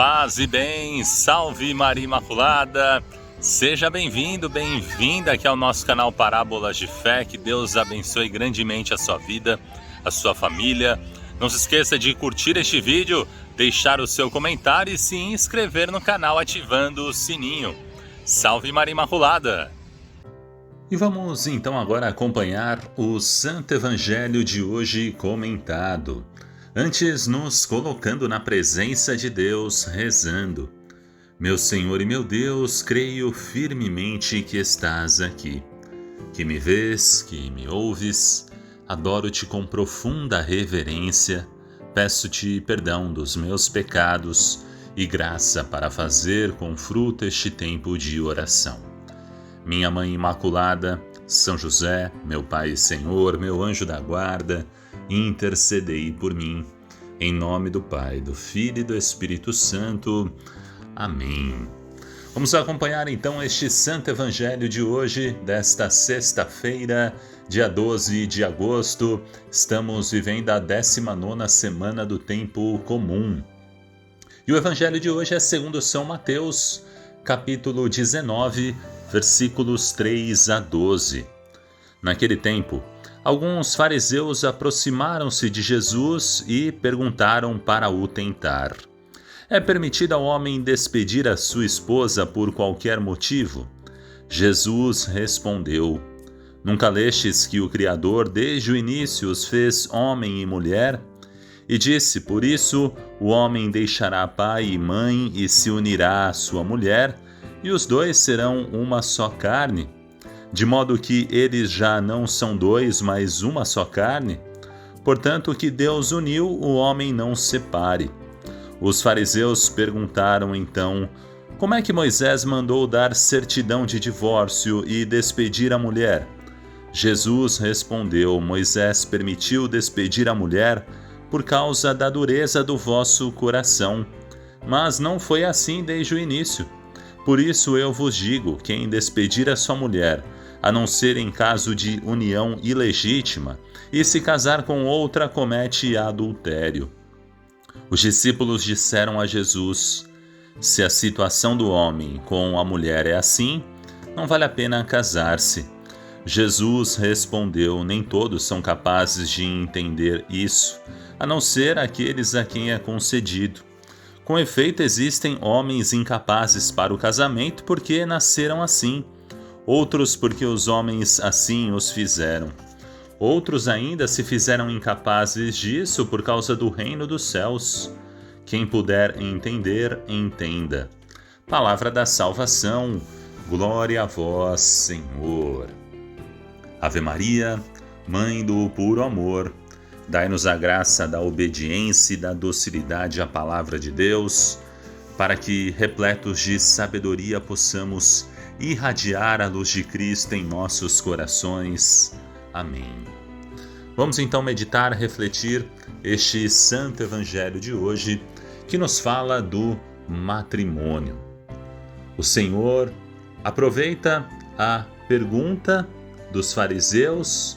Paz e bem, salve Maria Imaculada, seja bem-vindo, bem-vinda aqui ao nosso canal Parábolas de Fé, que Deus abençoe grandemente a sua vida, a sua família. Não se esqueça de curtir este vídeo, deixar o seu comentário e se inscrever no canal ativando o sininho. Salve Maria Imaculada! E vamos então agora acompanhar o Santo Evangelho de hoje comentado. Antes, nos colocando na presença de Deus, rezando. Meu Senhor e meu Deus, creio firmemente que estás aqui, que me vês, que me ouves. Adoro-te com profunda reverência. Peço-te perdão dos meus pecados e graça para fazer com fruto este tempo de oração. Minha Mãe Imaculada, São José, meu Pai e Senhor, meu anjo da guarda, intercedei por mim. Em nome do Pai, do Filho e do Espírito Santo. Amém. Vamos acompanhar então este Santo Evangelho de hoje, desta sexta-feira, dia 12 de agosto. Estamos vivendo a 19ª semana do Tempo Comum. E o Evangelho de hoje é segundo São Mateus, capítulo 19, versículos 3 a 12. Naquele tempo, alguns fariseus aproximaram-se de Jesus e perguntaram para o tentar: é permitido ao homem despedir a sua esposa por qualquer motivo? Jesus respondeu: nunca lestes que o Criador desde o início os fez homem e mulher? E disse: por isso o homem deixará pai e mãe e se unirá à sua mulher, e os dois serão uma só carne. De modo que eles já não são dois, mas uma só carne? Portanto, o que Deus uniu, o homem não separe. Os fariseus perguntaram então: como é que Moisés mandou dar certidão de divórcio e despedir a mulher? Jesus respondeu: Moisés permitiu despedir a mulher por causa da dureza do vosso coração. Mas não foi assim desde o início. Por isso eu vos digo: quem despedir a sua mulher, a não ser em caso de união ilegítima, e se casar com outra, comete adultério. Os discípulos disseram a Jesus: se a situação do homem com a mulher é assim, não vale a pena casar-se. Jesus respondeu: nem todos são capazes de entender isso, a não ser aqueles a quem é concedido. Com efeito, existem homens incapazes para o casamento porque nasceram assim, outros porque os homens assim os fizeram. Outros ainda se fizeram incapazes disso por causa do reino dos céus. Quem puder entender, entenda. Palavra da salvação. Glória a vós, Senhor. Ave Maria, Mãe do puro amor, dai-nos a graça da obediência e da docilidade à palavra de Deus, para que, repletos de sabedoria, possamos irradiar a luz de Cristo em nossos corações. Amém. Vamos então meditar, refletir este Santo Evangelho de hoje, que nos fala do matrimônio. O Senhor aproveita a pergunta dos fariseus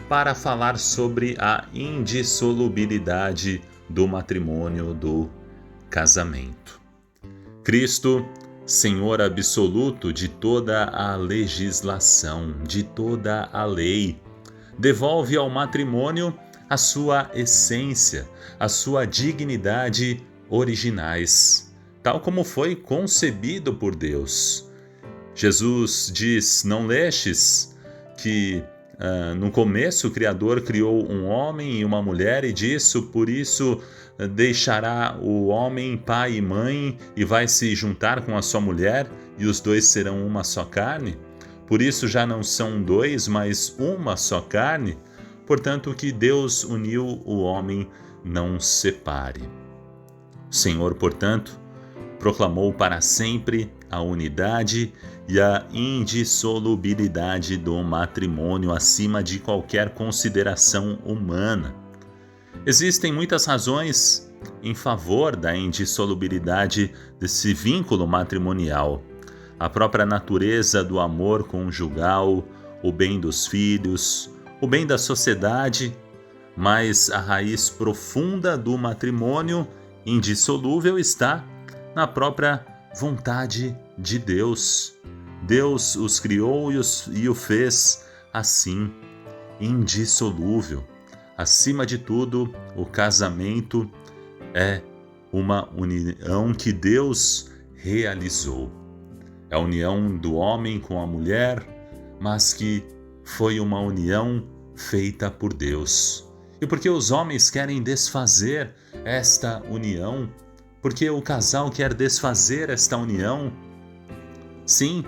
para falar sobre a indissolubilidade do matrimônio, do casamento. Cristo, Senhor absoluto de toda a legislação, de toda a lei, devolve ao matrimônio a sua essência, a sua dignidade originais, tal como foi concebido por Deus. Jesus diz: não lestes que no começo o Criador criou um homem e uma mulher e disse: por isso deixará o homem pai e mãe e vai se juntar com a sua mulher e os dois serão uma só carne? Por isso já não são dois, mas uma só carne? Portanto, o que Deus uniu, o homem não separe. O Senhor, portanto, proclamou para sempre a unidade e a indissolubilidade do matrimônio acima de qualquer consideração humana. Existem muitas razões em favor da indissolubilidade desse vínculo matrimonial. A própria natureza do amor conjugal, o bem dos filhos, o bem da sociedade, mas a raiz profunda do matrimônio indissolúvel está na própria vontade de Deus. Deus os criou e o fez assim, indissolúvel. Acima de tudo, o casamento é uma união que Deus realizou. É a união do homem com a mulher, mas que foi uma união feita por Deus. E porque os homens querem desfazer esta união, porque o casal quer desfazer esta união, sim,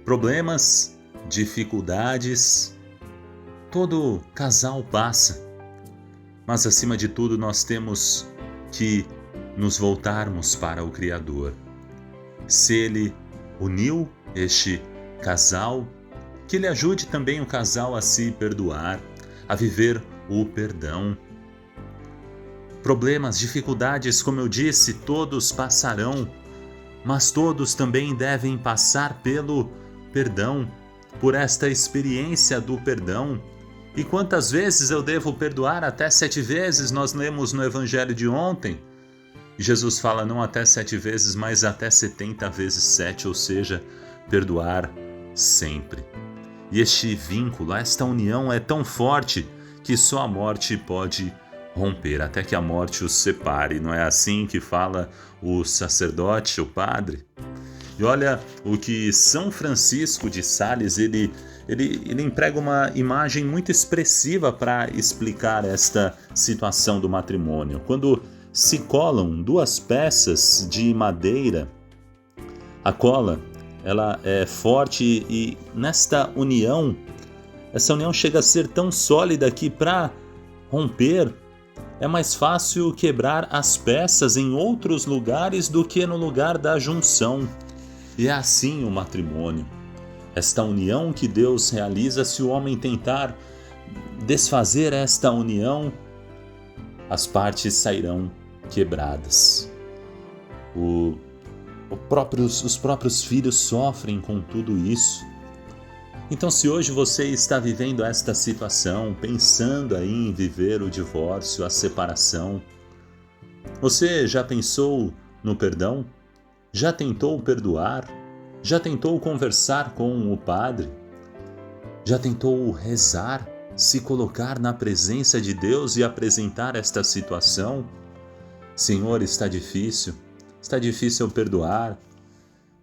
problemas, dificuldades, todo casal passa. Mas acima de tudo nós temos que nos voltarmos para o Criador. Se Ele uniu este casal, que Ele ajude também o casal a se perdoar, a viver o perdão. Problemas, dificuldades, como eu disse, todos passarão, mas todos também devem passar pelo perdão, por esta experiência do perdão. E quantas vezes eu devo perdoar? Até 7 vezes, nós lemos no Evangelho de ontem. Jesus fala não até 7 vezes, mas até 70 vezes 7, ou seja, perdoar sempre. E este vínculo, esta união é tão forte que só a morte pode romper, até que a morte os separe. Não é assim que fala o sacerdote, o padre? E olha o que São Francisco de Sales, ele emprega uma imagem muito expressiva para explicar esta situação do matrimônio. Quando se colam 2 peças de madeira, a cola ela é forte e nesta união, essa união chega a ser tão sólida que para romper é mais fácil quebrar as peças em outros lugares do que no lugar da junção. E é assim o matrimônio. Esta união que Deus realiza, se o homem tentar desfazer esta união, as partes sairão quebradas. Os próprios filhos sofrem com tudo isso. Então, se hoje você está vivendo esta situação, pensando aí em viver o divórcio, a separação, você já pensou no perdão? Já tentou perdoar? Já tentou conversar com o padre? Já tentou rezar, se colocar na presença de Deus e apresentar esta situação? Senhor, está difícil eu perdoar.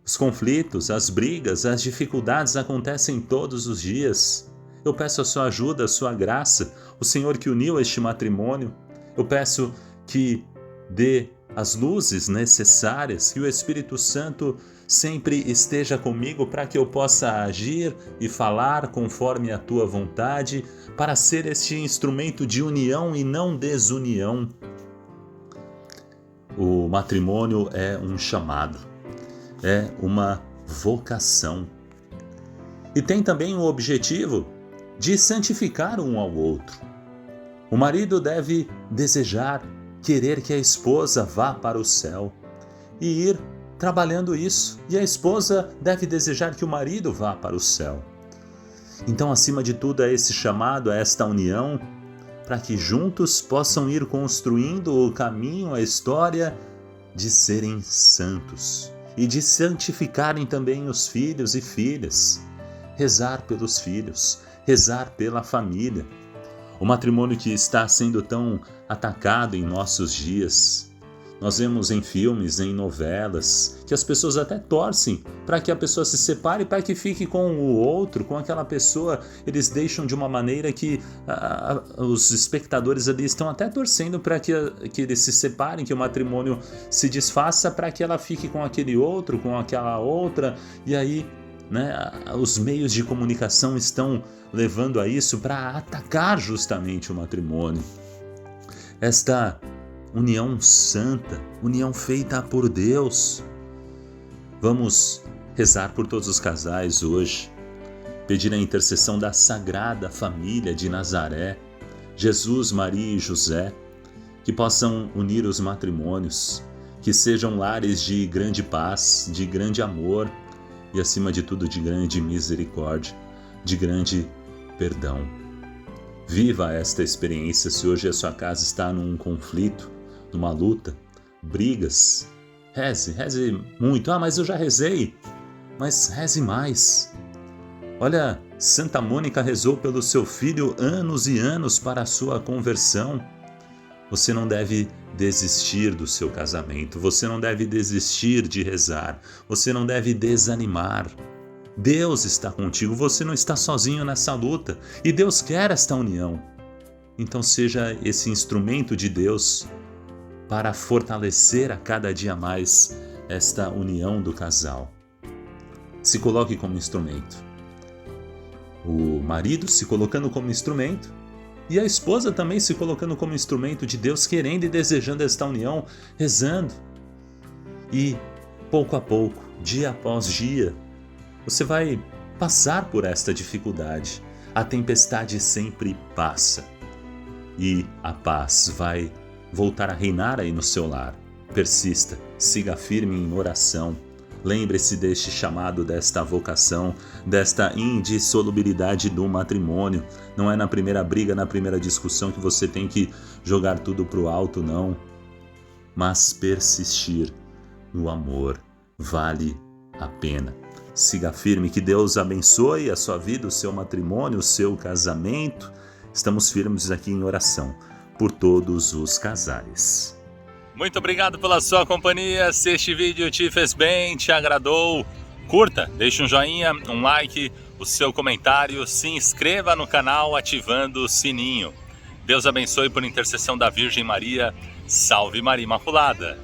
Os conflitos, as brigas, as dificuldades acontecem todos os dias. Eu peço a sua ajuda, a sua graça, o Senhor que uniu este matrimônio. Eu peço que dê as luzes necessárias, que o Espírito Santo sempre esteja comigo para que eu possa agir e falar conforme a tua vontade, para ser este instrumento de união e não desunião. O matrimônio é um chamado, é uma vocação. E tem também o objetivo de santificar um ao outro. O marido deve desejar, querer que a esposa vá para o céu e ir trabalhando isso. E a esposa deve desejar que o marido vá para o céu. Então, acima de tudo, é esse chamado, é esta união, para que juntos possam ir construindo o caminho, a história de serem santos e de santificarem também os filhos e filhas. Rezar pelos filhos, rezar pela família. O matrimônio que está sendo tão atacado em nossos dias. Nós vemos em filmes, em novelas, que as pessoas até torcem para que a pessoa se separe, para que fique com o outro, com aquela pessoa. Eles deixam de uma maneira que os espectadores ali estão até torcendo para que eles se separem, que o matrimônio se desfaça, para que ela fique com aquele outro, com aquela outra. E aí, os meios de comunicação estão levando a isso para atacar justamente o matrimônio. Esta união santa, união feita por Deus. Vamos rezar por todos os casais hoje, pedir a intercessão da Sagrada Família de Nazaré, Jesus, Maria e José, que possam unir os matrimônios, que sejam lares de grande paz, de grande amor e, acima de tudo, de grande misericórdia, de grande perdão. Viva esta experiência se hoje a sua casa está num conflito, numa luta, brigas, Reze muito. Ah, mas eu já rezei. Mas reze mais. Olha, Santa Mônica rezou pelo seu filho anos e anos para a sua conversão. Você não deve desistir do seu casamento, você não deve desistir de rezar, você não deve desanimar. Deus está contigo, você não está sozinho nessa luta e Deus quer esta união. Então seja esse instrumento de Deus para fortalecer a cada dia mais esta união do casal. Se coloque como instrumento. O marido se colocando como instrumento e a esposa também se colocando como instrumento de Deus, querendo e desejando esta união, rezando. E pouco a pouco, dia após dia, você vai passar por esta dificuldade. A tempestade sempre passa e a paz vai voltar a reinar aí no seu lar. Persista, siga firme em oração. Lembre-se deste chamado, desta vocação, desta indissolubilidade do matrimônio. Não é na primeira briga, na primeira discussão que você tem que jogar tudo pro alto, não. Mas persistir no amor vale a pena. Siga firme, que Deus abençoe a sua vida, o seu matrimônio, o seu casamento. Estamos firmes aqui em oração por todos os casais. Muito obrigado pela sua companhia. Se este vídeo te fez bem, te agradou, curta, deixe um joinha, um like, o seu comentário, se inscreva no canal ativando o sininho. Deus abençoe por intercessão da Virgem Maria. Salve Maria Imaculada!